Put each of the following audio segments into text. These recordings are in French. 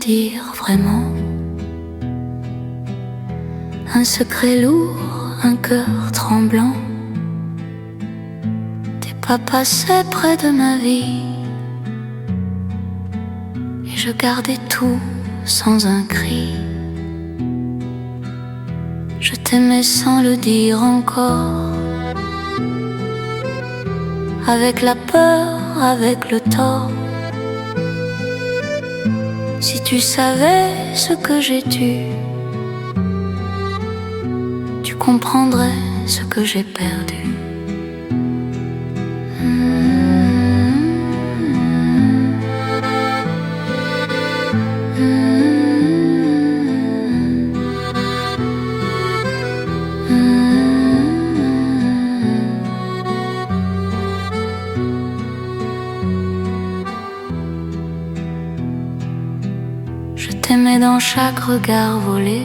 dire vraiment. Un secret lourd, un cœur tremblant. T'es pas passé près de ma vie, et je gardais tout sans un cri. Je t'aimais sans le dire encore, avec la peur, avec le tort. Si tu savais ce que j'ai dû, tu comprendrais ce que j'ai perdu. Je t'aimais dans chaque regard volé,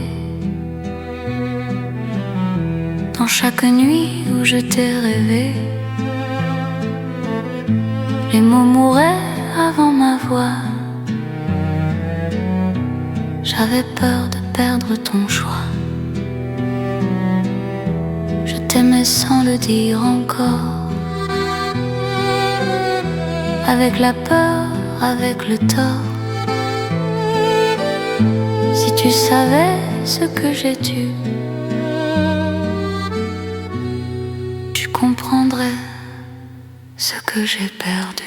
dans chaque nuit où je t'ai rêvé. Les mots mouraient avant ma voix. J'avais peur de perdre ton choix. Je t'aimais sans le dire encore, avec la peur, avec le tort. Si tu savais ce que j'ai dû, tu comprendrais ce que j'ai perdu.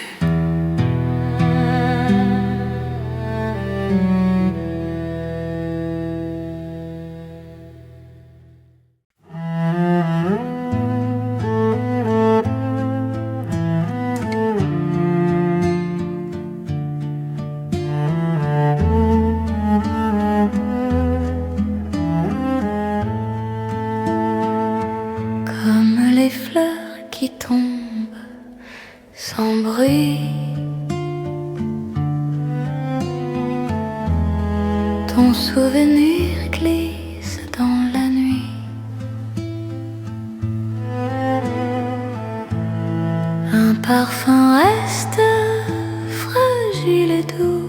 Comme les fleurs qui tombent sans bruit, ton souvenir glisse dans la nuit. Un parfum reste fragile et doux,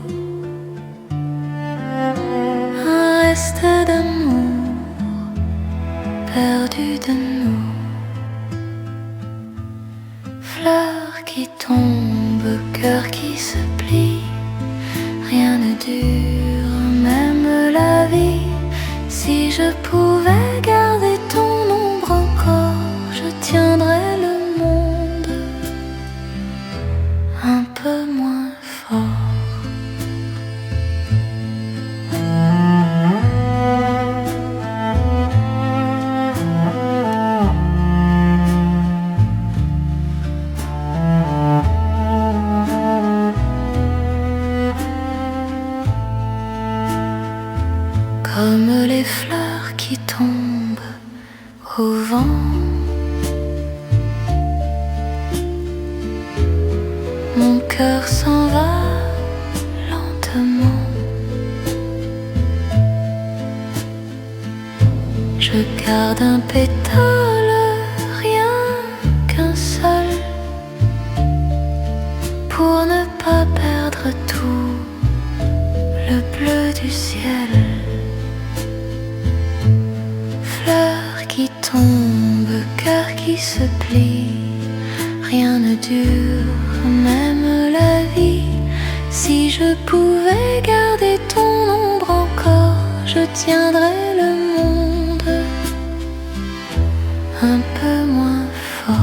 un reste d'amour perdu de nous. Fleurs qui tombent, cœur qui se plie, rien ne dure, même la vie. Si je pouvais garder ton ombre encore, je tiendrais le monde un peu moins fort. Comme les fleurs qui tombent au vent, mon cœur s'en va lentement. Je garde un pétale, rien qu'un seul, pour ne pas perdre tout le bleu du ciel. Fleurs qui tombent, cœur qui se plie, rien ne dure, même la vie. Si je pouvais garder ton ombre encore, je tiendrais le monde un peu moins fort.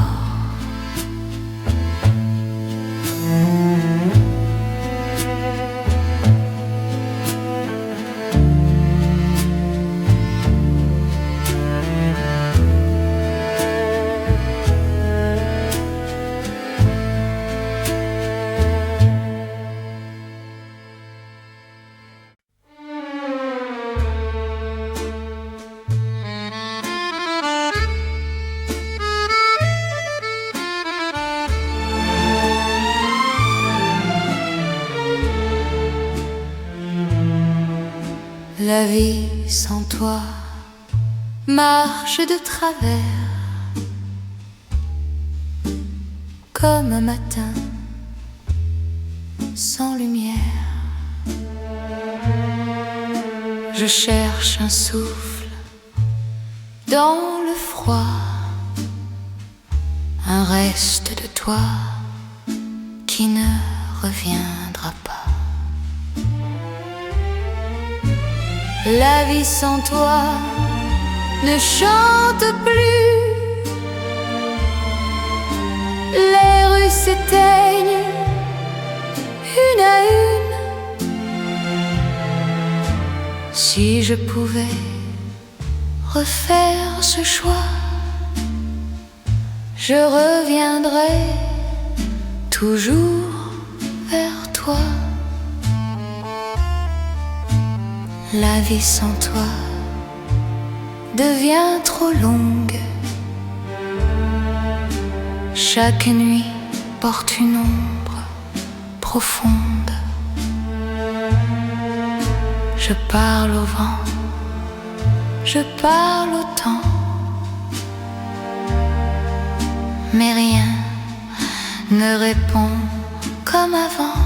La vie sans toi marche de travers, comme un matin sans lumière. Je cherche un souffle dans le froid, un reste de toi qui ne reviendra pas. La vie sans toi ne chante plus, les rues s'éteignent une à une. Si je pouvais refaire ce choix, je reviendrais toujours vers toi. La vie sans toi devient trop longue. Chaque nuit porte une ombre profonde. Je parle au vent, je parle au temps, mais rien ne répond comme avant.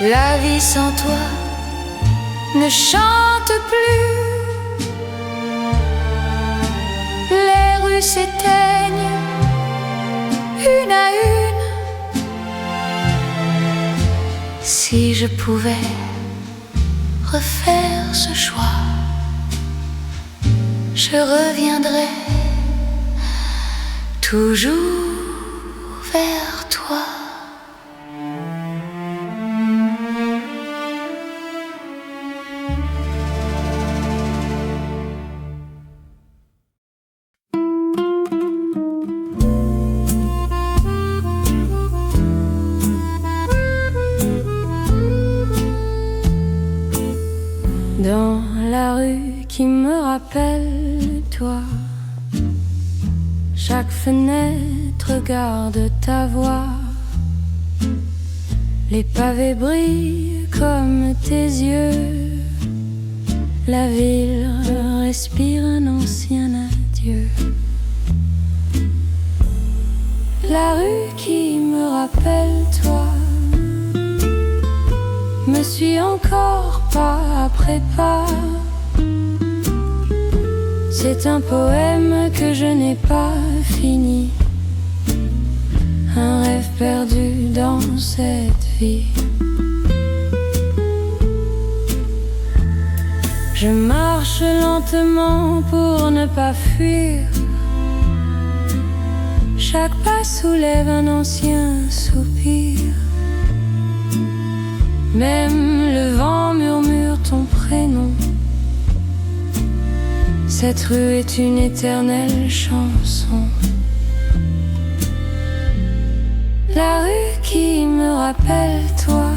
La vie sans toi ne chante plus, les rues s'éteignent une à une. Si je pouvais refaire ce choix, je reviendrais toujours vers toi. Dans la rue qui me rappelle toi, chaque fenêtre garde ta voix. Les pavés brillent comme tes yeux, la ville respire un ancien adieu. La rue qui me rappelle toi me suit encore pas après pas. C'est un poème que je n'ai pas fini, un rêve perdu dans cette vie. Je marche lentement pour ne pas fuir, chaque pas soulève un ancien soupir. Même le vent murmure ton prénom. Cette rue est une éternelle chanson. La rue qui me rappelle toi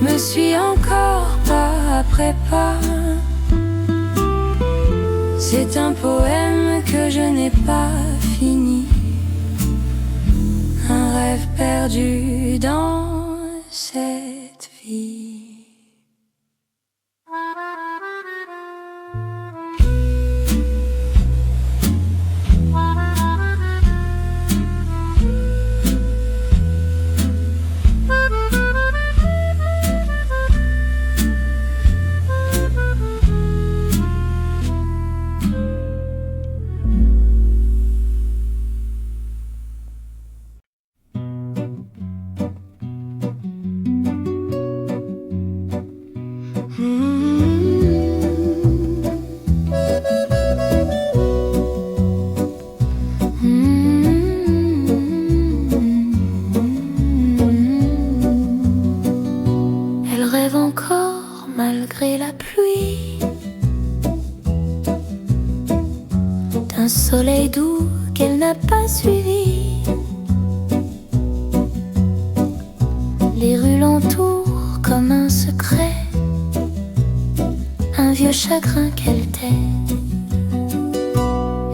me suit encore pas après pas. C'est un poème que je n'ai pas fini, un rêve perdu dans cette vie. Elle rêve encore malgré la pluie d'un soleil doux qu'elle n'a pas suivi. Les rues l'entourent comme un secret, un vieux chagrin qu'elle tait.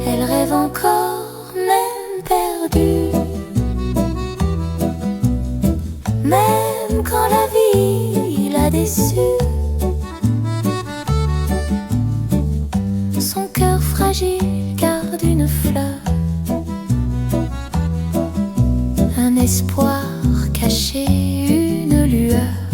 Elle rêve encore, même perdue, même quand la vie l'a déçue. Son cœur fragile garde une fleur, un espoir caché, une lueur.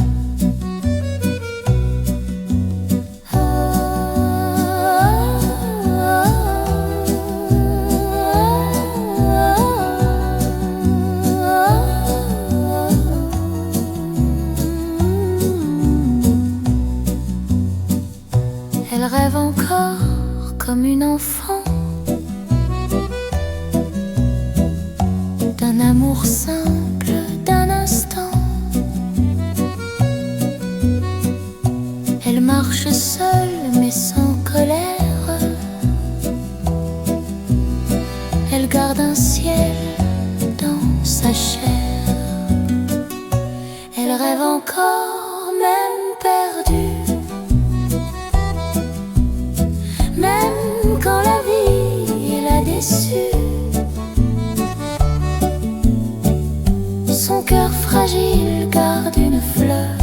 comme une enfant, d'un amour simple, d'un instant. Elle marche seule mais sans colère. Elle garde un ciel dans sa chair. Elle rêve encore, même perdue, même quand la vie l'a déçue. Son cœur fragile garde une fleur,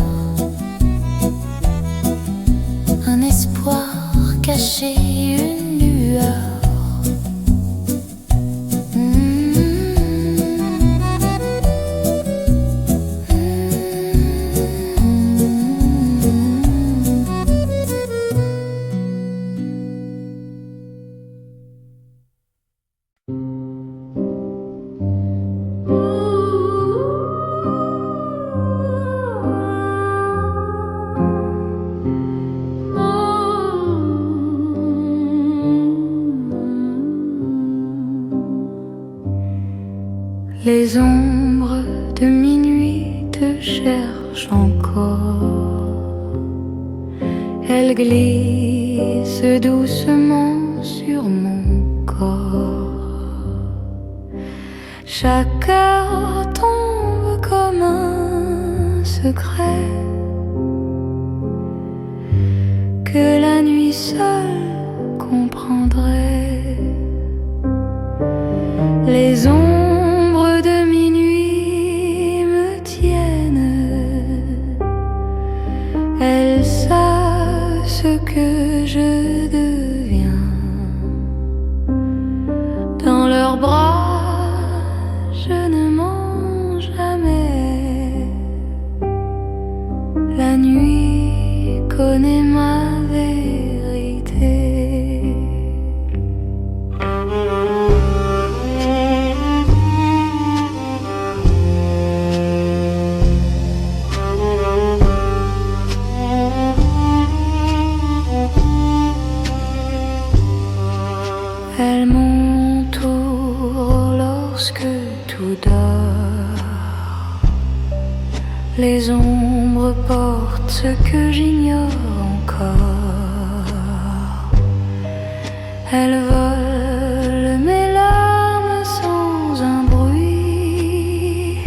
un espoir caché, une lueur. Les ombres de minuit te cherchent encore. Elles glissent doucement sur mon corps. Chaque heure tombe comme un secret que la nuit seule comprendrait. Les ombres de minuit me tiennent. Elles savent ce que je deviens. Dans leurs bras, je ne mens jamais. La nuit connaît ma vérité. Elle m'entoure lorsque tout dort. Les ombres portent ce que j'ignore encore. Elles volent mes larmes sans un bruit,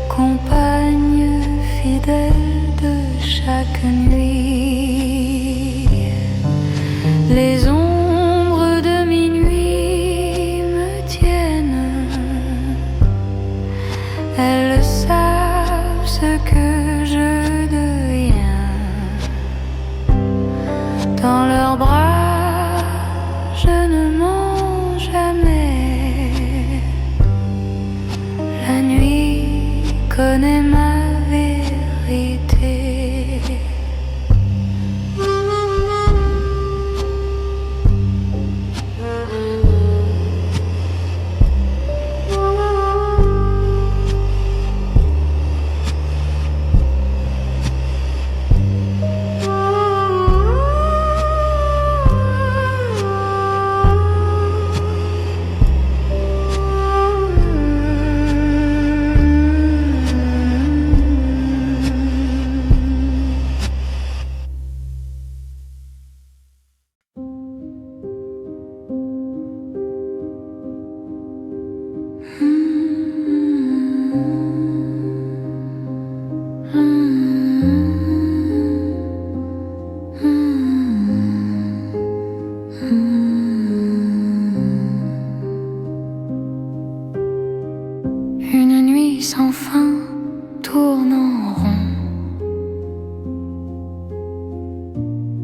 compagne fidèle de chaque nuit. Les ombres de minuit me tiennent. Elles savent ce que je deviens. Dans leurs bras, je ne mens jamais. La nuit connaît ma vérité. Une nuit sans fin tourne en rond.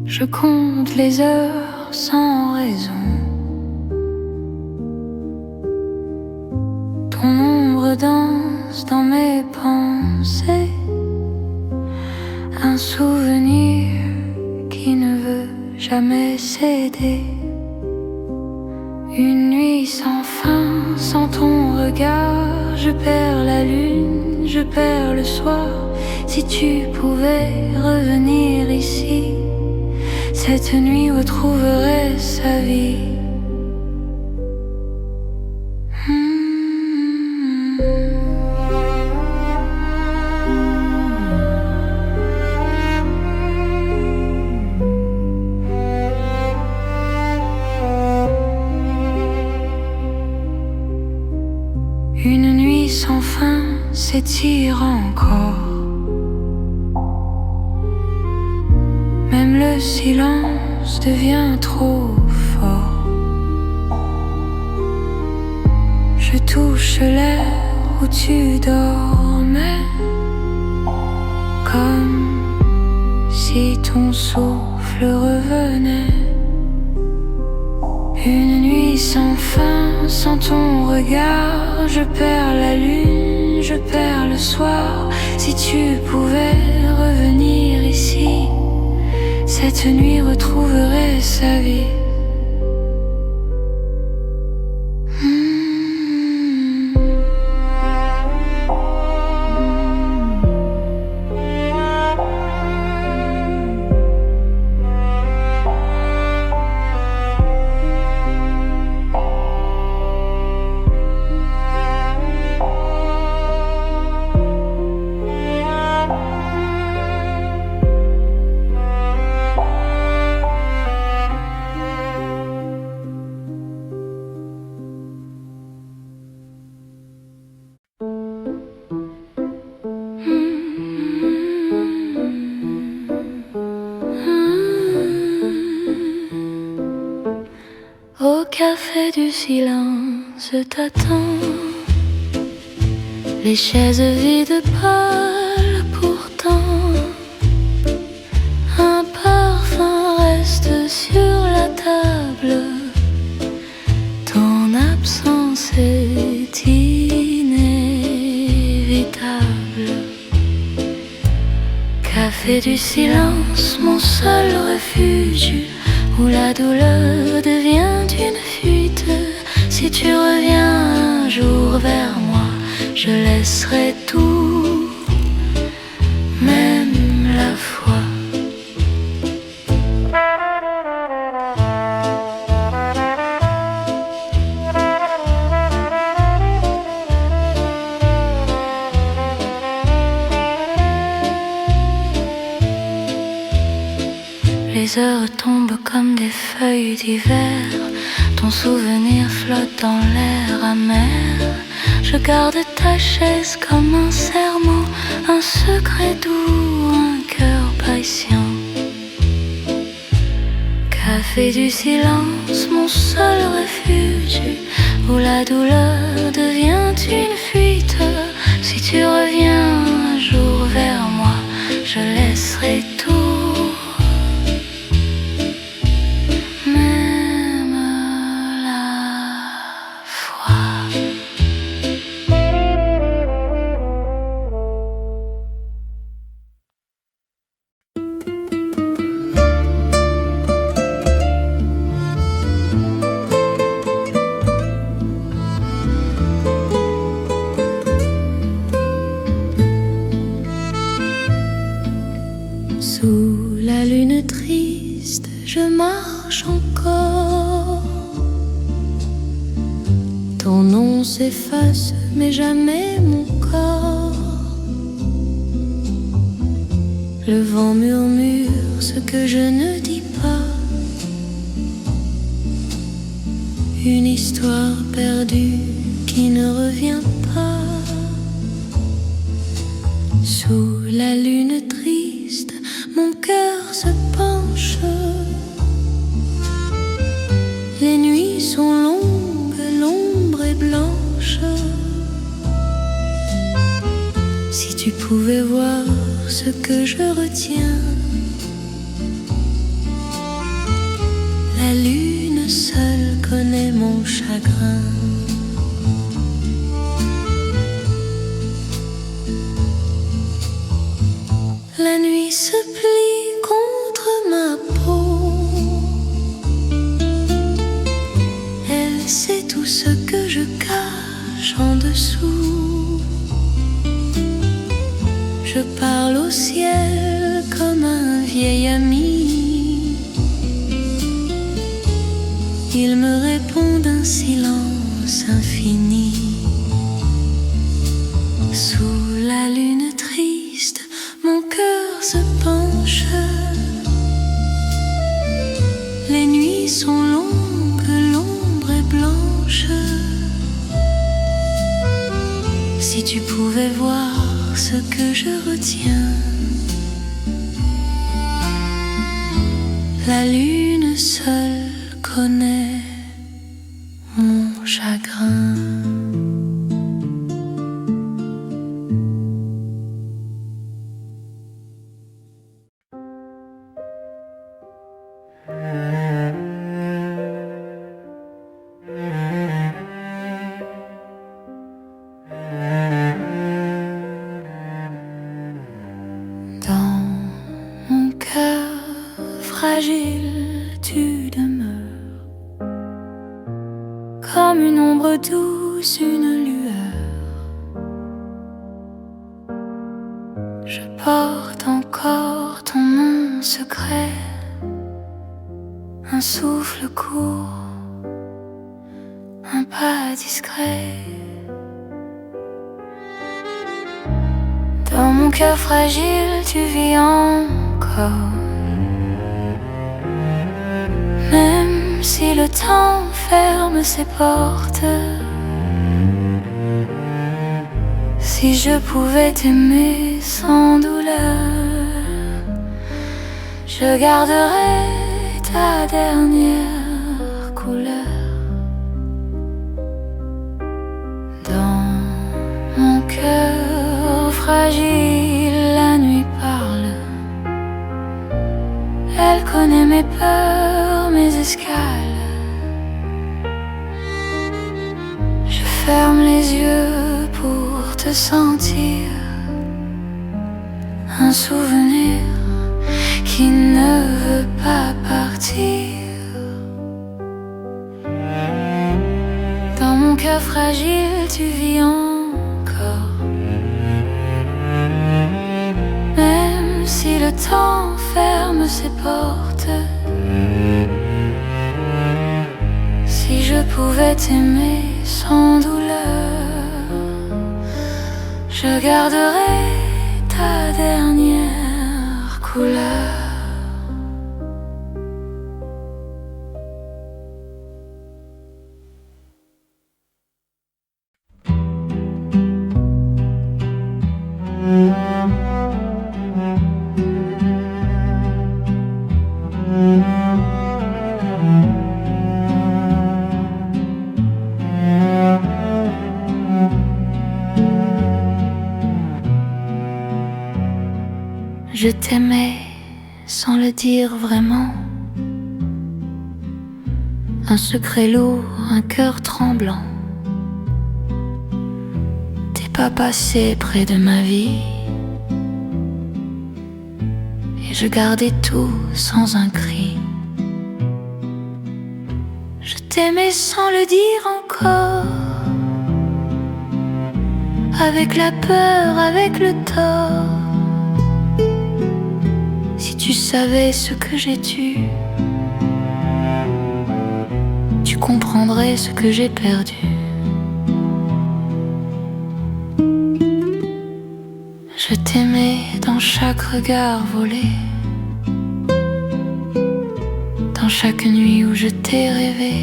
Je compte les heures sans raison. Ton ombre danse dans mes pensées. Un souvenir qui ne veut jamais céder. Une nuit sans fin, sans ton regard, je perds la lune, je perds le soir. Si tu pouvais revenir ici, cette nuit retrouverait sa vie. Une nuit sans fin s'étire encore. Même le silence devient trop fort. Je touche l'air où tu dormais, comme si ton souffle revenait. Une nuit sans fin, sans ton regard, je perds la lune, je perds le soir. Si tu pouvais revenir ici, cette nuit retrouverait sa vie. Au café du silence t'attends, les chaises vides parlent pourtant. Un parfum reste sur la table, ton absence est inévitable. Café du silence, mon seul refuge, où la douleur devient une fuite. Si tu reviens un jour vers moi, je laisserai tout, même la foi. Les heures tombent comme des feuilles d'hiver, ton souvenir flotte dans l'air amer. Je garde ta chaise comme un serment, un secret doux, un cœur patient. Café du silence, mon seul refuge, où la douleur devient une fuite. Si tu reviens un jour vers moi, je laisserai tout, sous la lune triste, je marche encore. Ton nom s'efface, mais jamais mon corps. Le vent murmure ce que je ne dis pas. Une histoire perdue qui ne revient pas. Sous la lune triste, mon cœur se penche. Les nuits sont longues, l'ombre est blanche. Si tu pouvais voir ce que je retiens, la lune seule connaît mon chagrin. La nuit se plie contre ma peau. Elle sait tout ce que je cache en dessous. Je parle au ciel comme un vieil ami. Il me répond d'un silence infini. Sous la lune triste, mon cœur se penche. Les nuits sont longues, l'ombre est blanche. Si tu pouvais voir ce que je retiens, la lune seule connaît mon chagrin. Dans mon cœur fragile, tu demeures comme une ombre douce, une lueur. Je porte encore ton nom secret, un souffle court, un pas discret. Dans mon cœur fragile, tu vis encore. Même si le temps ferme ses portes, si je pouvais t'aimer sans douleur, je garderais ta dernière couleur. Dans mon cœur fragile, la nuit parle. Elle connaît mes peurs, mes escales. Je ferme les yeux pour te sentir, un souvenir qui ne veut pas partir. Dans mon cœur fragile, tu vis encore. Même si le temps ferme ses portes, si je pouvais t'aimer sans douleur, je garderais ta dernière couleur. Je t'aimais sans le dire vraiment. Un secret lourd, un cœur tremblant. T'es pas passé près de ma vie, et je gardais tout sans un cri. Je t'aimais sans le dire encore, avec la peur, avec le tort. Si tu savais ce que j'ai dû, tu comprendrais ce que j'ai perdu. Je t'aimais dans chaque regard volé, dans chaque nuit où je t'ai rêvé.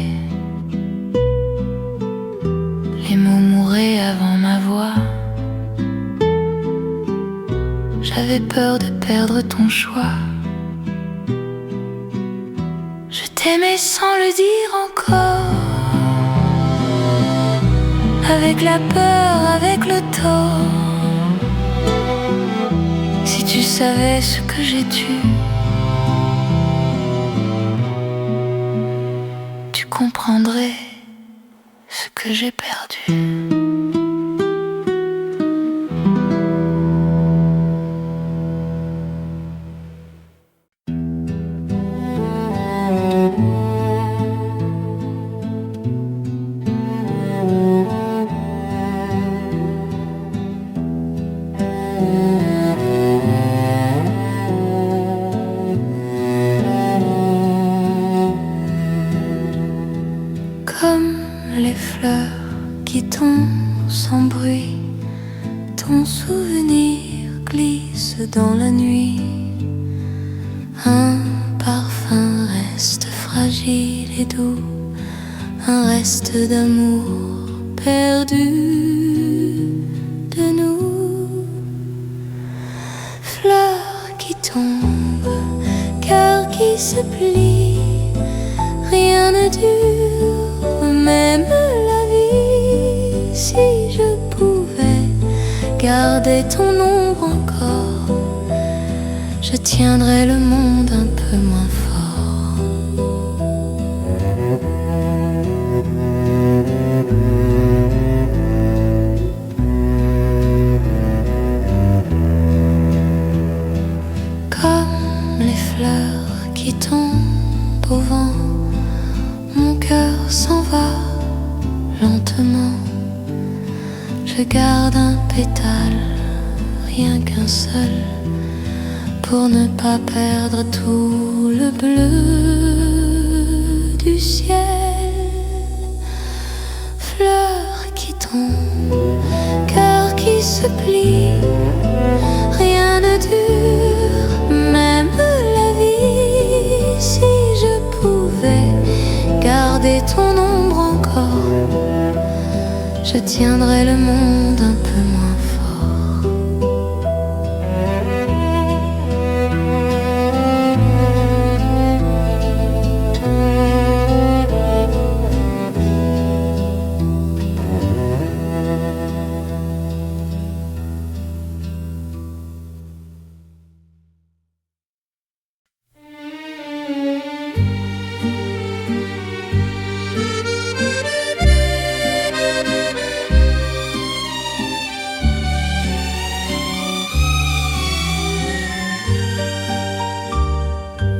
Les mots mouraient avant ma voix. J'avais peur de perdre ton choix. Je t'aimais sans le dire encore, avec la peur, avec le tort. Si tu savais ce que j'ai dû, tu comprendrais ce que j'ai perdu. Comme les fleurs qui tombent sans bruit, ton souvenir glisse dans la nuit. Un parfum reste fragile et doux, un reste d'amour perdu de nous. Fleurs qui tombent, cœur qui se plie, rien ne dure, même la vie. Si je pouvais garder ton ombre encore, je tiendrais le monde un peu moins fort. Comme les fleurs qui tombent au vent, mon cœur s'en va lentement. Je garde un pétale, rien qu'un seul, pour ne pas perdre tout le bleu du ciel. Fleurs qui tombent, cœur qui se plie, rien ne dure, même la vie. Si je pouvais garder ton ombre encore, je tiendrais le monde un peu moins fort.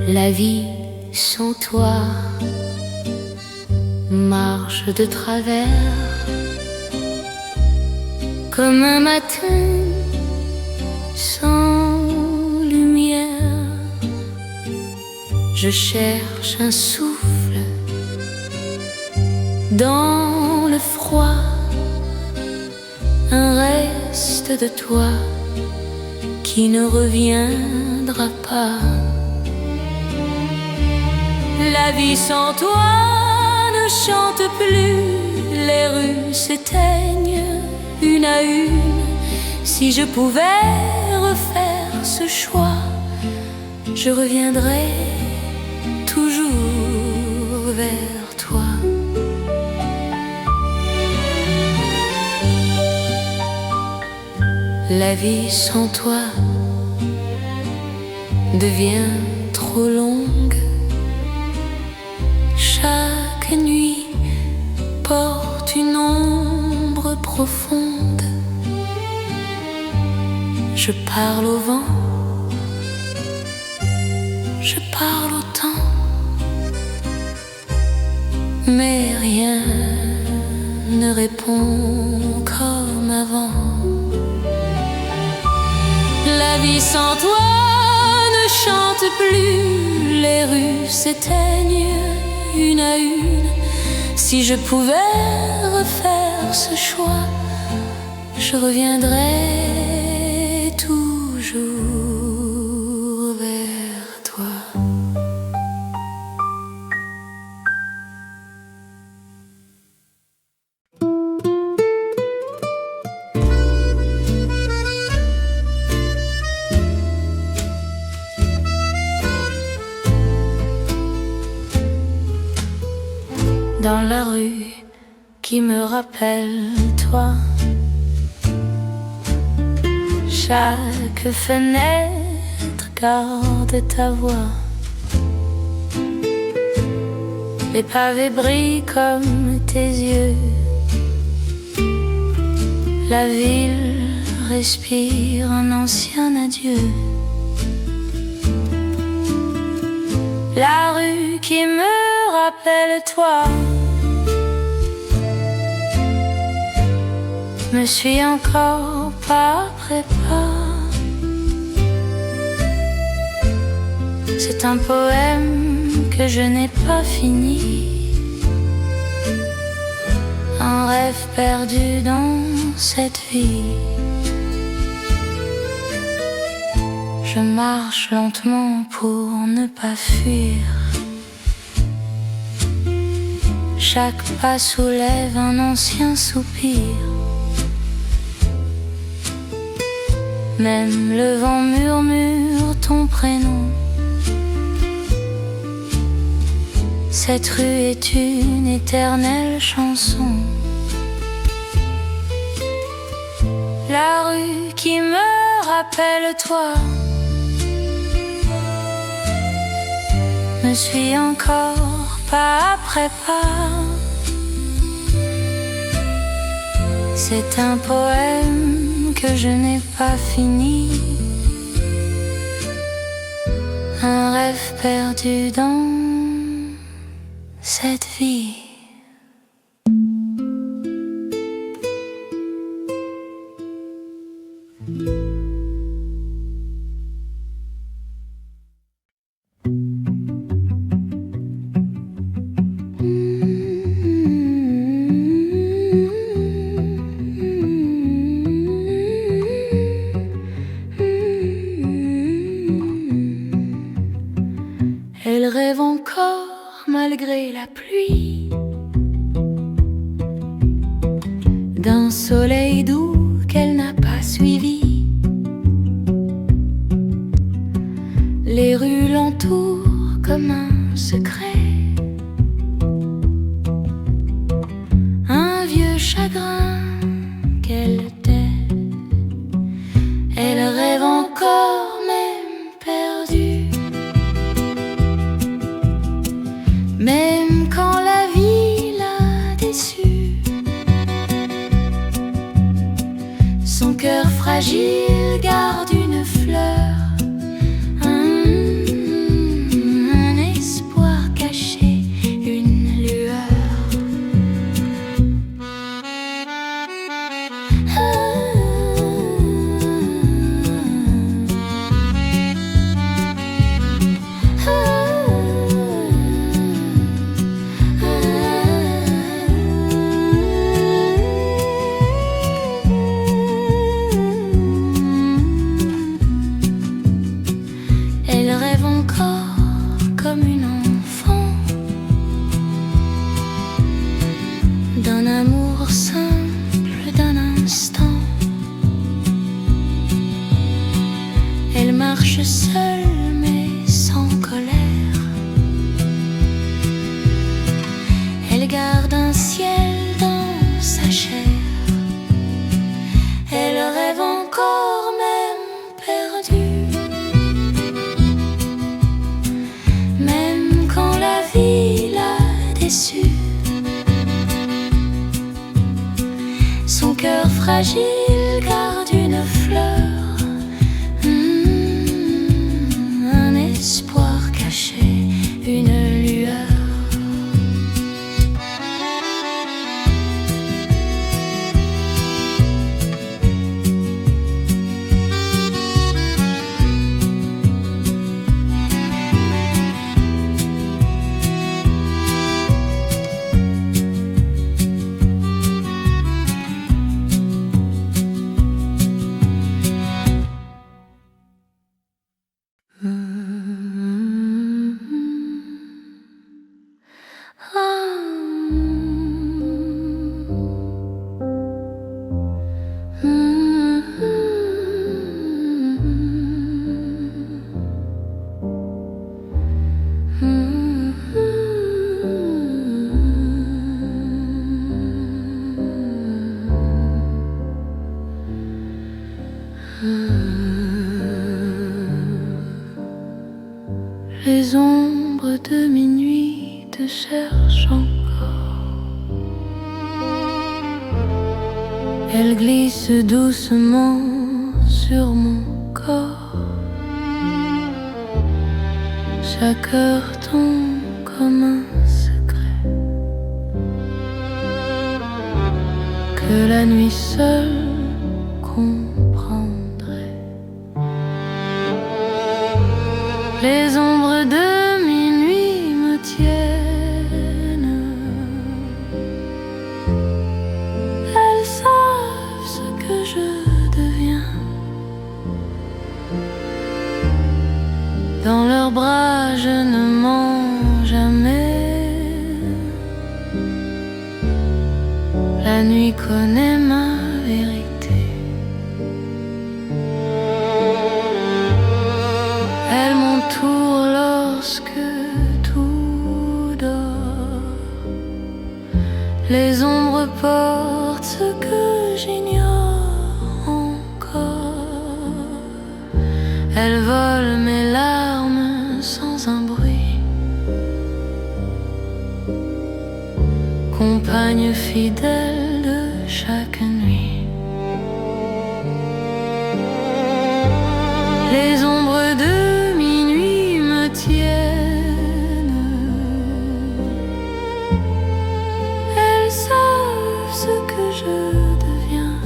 La vie sans toi marche de travers, comme un matin sans lumière. Je cherche un souffle dans le froid, un reste de toi qui ne reviendra pas. La vie sans toi ne chante plus, les rues s'éteignent une à une. Si je pouvais refaire ce choix, je reviendrais toujours vers toi. La vie sans toi devient trop longue. Chaque nuit porte une ombre profonde. Je parle au vent, je parle au temps, mais rien ne répond comme avant. La vie sans toi ne chante plus, les rues s'éteignent une à une. Si je pouvais refaire ce choix, je reviendrais toujours vers toi. Dans la rue qui me rappelle toi, chaque fenêtre garde ta voix. Les pavés brillent comme tes yeux, la ville respire un ancien adieu. La rue qui me rappelle toi me suit encore pas après pas. C'est un poème que je n'ai pas fini. rêve perdu dans cette vie. Je marche lentement pour ne pas fuir. Chaque pas soulève un ancien soupir. Même le vent murmure ton prénom. Cette rue est une éternelle chanson. La rue qui me rappelle toi me suit encore pas après pas. C'est un poème que je n'ai pas fini, un rêve perdu dans cette vie. Elle rêve encore malgré la pluie d'un soleil doux qu'elle n'a pas suivi. Les rues l'entourent comme un secret, un vieux chagrin qu'elle tait. Elle rêve encore même perdue, même quand la vie l'a déçue. Son cœur fragile garde une fleur, un espoir caché, une lueur. Elle rêve encore comme une enfant d'un amour simple d'un instant. Elle marche seule mais sans colère. Elle garde un ciel dans sa chair. Elle rêve encore même perdue, même quand la vie l'a déçue. Son cœur fragile garde une fleur, un espoir caché, une lueur. Les ombres de minuit te cherchent encore. Elles glissent doucement sur mon corps. Chaque heure tombe comme un secret que la nuit seule comprendrait. Les ombres de minuit me tiennent La nuit connaît ma vérité. Elle m'entoure lorsque tout dort. Les ombres portent ce que j'ignore encore. Elle vole mes larmes sans un bruit. Compagne fidèle de chaque nuit. Les ombres de minuit me tiennent. Elles savent ce que je deviens.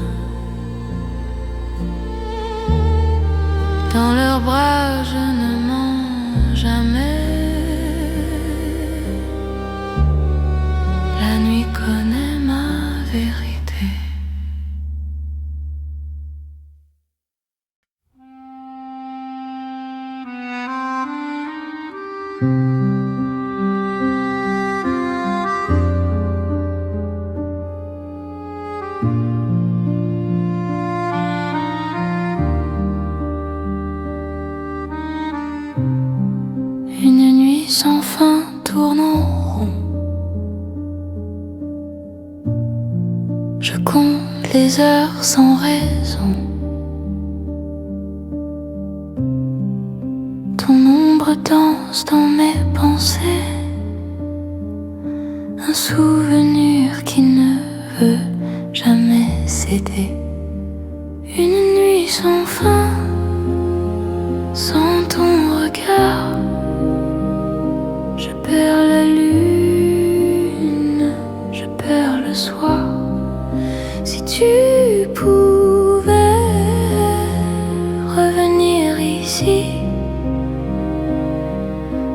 Dans leurs bras je ne mens jamais. La nuit connaît ma vérité. Une nuit sans fin tourne en rond. Je compte les heures sans raison. Ton ombre danse dans mes pensées. Un souvenir qui ne veut jamais céder. Une nuit sans fin, sans ton regard. Je perds la lune, je perds le soir. Si tu pouvais revenir ici,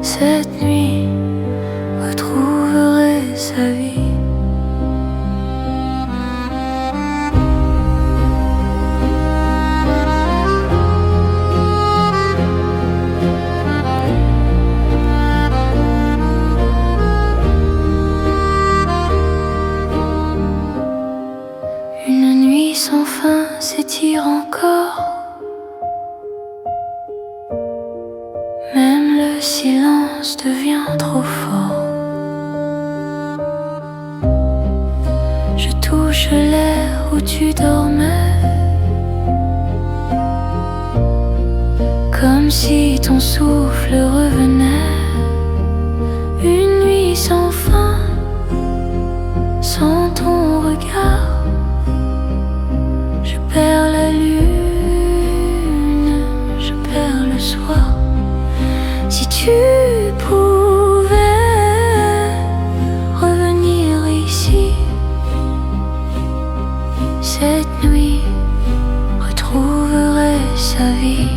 cette nuit retrouverait sa vie. Sans fin s'étire encore. Même le silence devient trop fort. Je touche l'air où tu dormais, comme si ton souffle revenait. Une nuit sans fin, sans ton regard. Je perds la lune, je perds le soir. Si tu pouvais revenir ici, cette nuit retrouverait sa vie.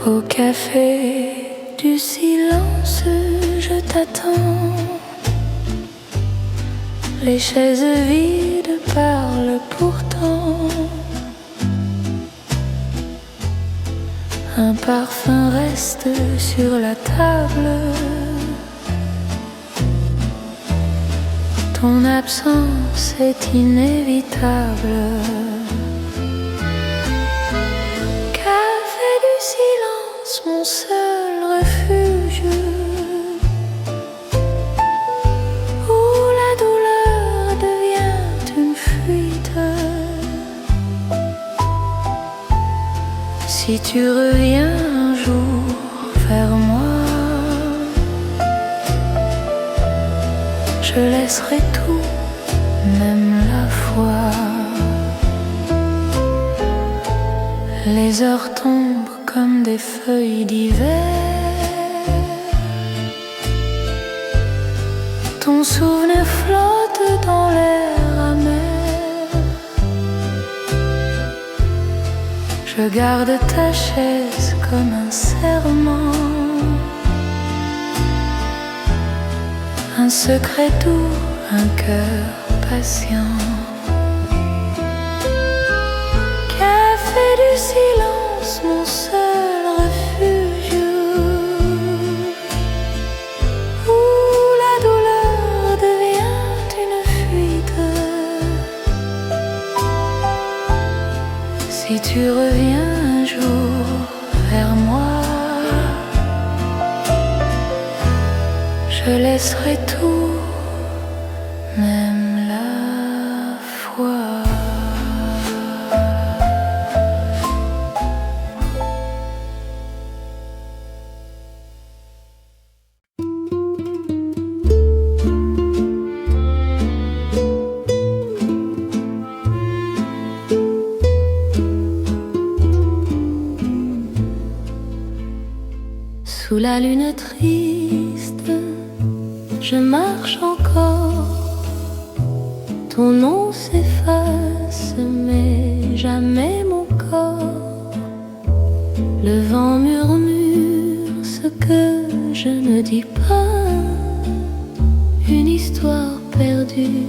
Au café du silence, je t'attends. Les chaises vides parlent pourtant. Un parfum reste sur la table. Ton absence est inévitable. Café du silence, mon seul refuge, où la douleur devient une fuite. Si tu reviens un jour vers moi, je laisserai tout, même la foi. Les heures tombent comme des feuilles d'hiver. Ton souvenir flotte dans l'air amer. Je garde ta chaise comme un serment, un secret doux, un cœur patient. Qu'a fait du silence mon seul refuge, où la douleur devient une fuite. Si tu reviens un jour vers moi, je laisserai tout, même la foi. Sous la lune triste, je marche encore. Ton nom s'efface, mais jamais mon corps. Le vent murmure ce que je ne dis pas, une histoire perdue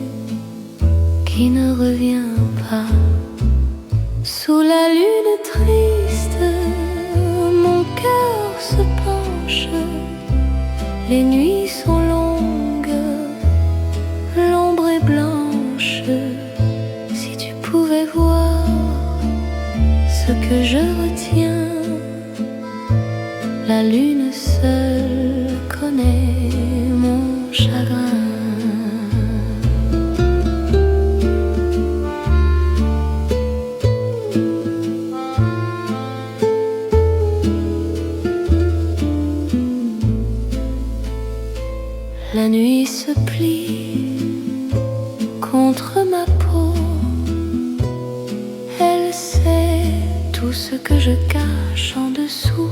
qui ne revient pas. Sous la lune triste, mon cœur se penche. Les nuits sont longues, l'ombre est blanche. Si tu pouvais voir ce que je retiens, la lune seule connaît mon chagrin. La nuit se plie contre ma peau. Elle sait tout ce que je cache en dessous.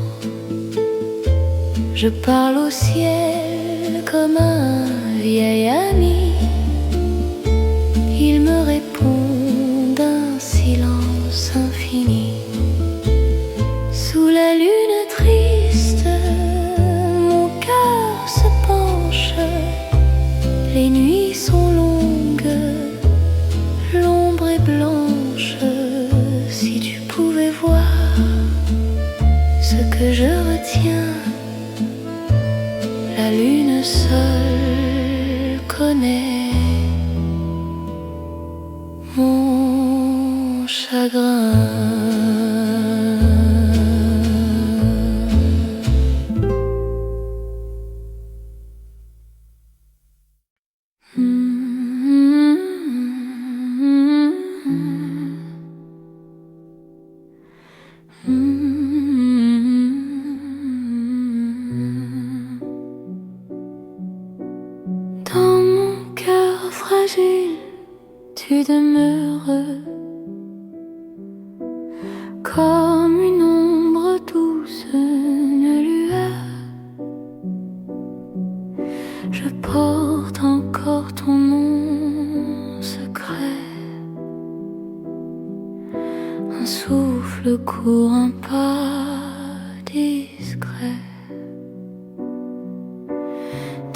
Je parle au ciel comme un vieil ami. Il me répond d'un silence infini. Sous la lune triste, mon cœur se penche. Les nuits sont longues, l'ombre est blanche. Si tu pouvais voir ce que je retiens, la lune seule connaît mon chagrin. Dans mon cœur fragile, tu demeures comme une ombre douce, une lueur. Je porte encore ton nom secret. Un souffle court, un pas discret.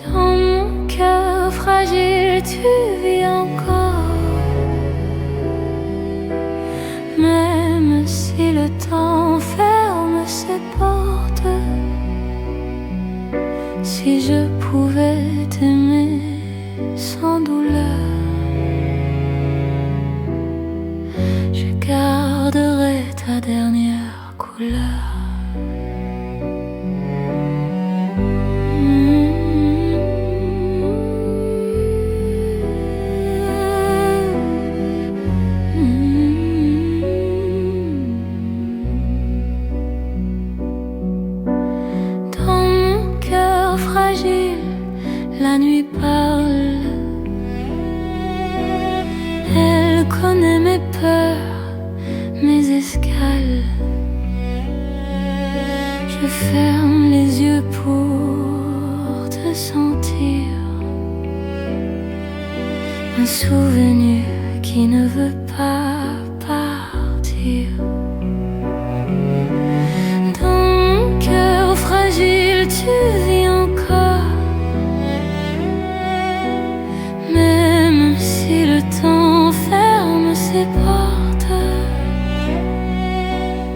Dans mon cœur fragile, tu vis encore. Même si le temps ferme ses portes, si je pouvais t'aimer sans douleur, je garderai ta dernière couleur. souvenu qui ne veut pas partir. Dans mon cœur fragile, tu vis encore, même si le temps ferme ses portes.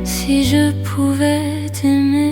Si je pouvais t'aimer